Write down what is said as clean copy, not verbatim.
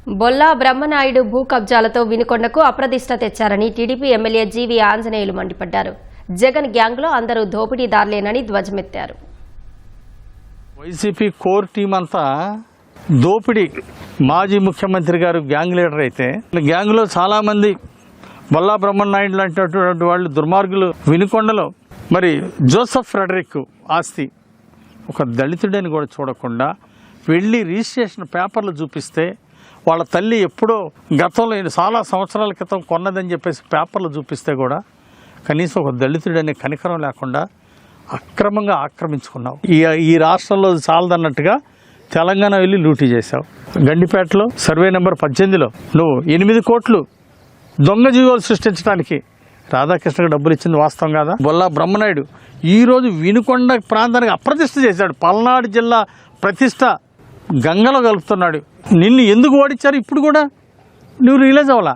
బొల్లా బ్రహ్మనాయుడు భూ కబ్జాలతో వినుకొండకు అప్రదిష్ట తెచ్చారని TDP MLA GV Anjaneyulu మండిపడ్డారు. జగన్ గ్యాంగ్లో అందరూ దోపిడీదారులేనని ధ్వజమెత్తారు. వైసీపీ కోర్ టీం అంతా దోపిడీ. మాజీ ముఖ్యమంత్రి గారు గ్యాంగ్ లీడర్ అయితే గ్యాంగ్లో చాలామంది బొల్లా బ్రహ్మనాయుడు లాంటి వాళ్ళు దుర్మార్గులు. వినుకొండలో మరి జోసెఫ్ ఫ్రెడరిక్ ఆస్తి ఒక దళితుడని కూడా చూడకుండా వెళ్ళి రిజిస్ట్రేషన్ పేపర్లు చూపిస్తే వాళ్ళ తల్లి ఎప్పుడో గతంలో చాలా సంవత్సరాల క్రితం కొన్నదని చెప్పేసి పేపర్లు చూపిస్తే కూడా కనీసం ఒక దళితుడనే కనికరం లేకుండా అక్రమంగా ఆక్రమించుకున్నావు. ఈ రాష్ట్రంలో చాలదన్నట్టుగా తెలంగాణ వెళ్ళి లూటీ చేశావు. గండిపేటలో సర్వే నెంబర్ 18లో నువ్వు 8 కోట్లు దొంగ జీవోలు సృష్టించడానికి రాధాకృష్ణకు డబ్బులు ఇచ్చింది వాస్తవం కాదా? బొల్లా బ్రహ్మనాయుడు ఈరోజు వినుకొండ ప్రాంతానికి అప్రతిష్ట చేశాడు. పల్నాడు జిల్లా ప్రతిష్ట గంగలో కలుపుతున్నాడు. నిన్ను ఎందుకు ఓడించారు ఇప్పుడు కూడా నువ్వు రియలైజ్ అవ్వాలా?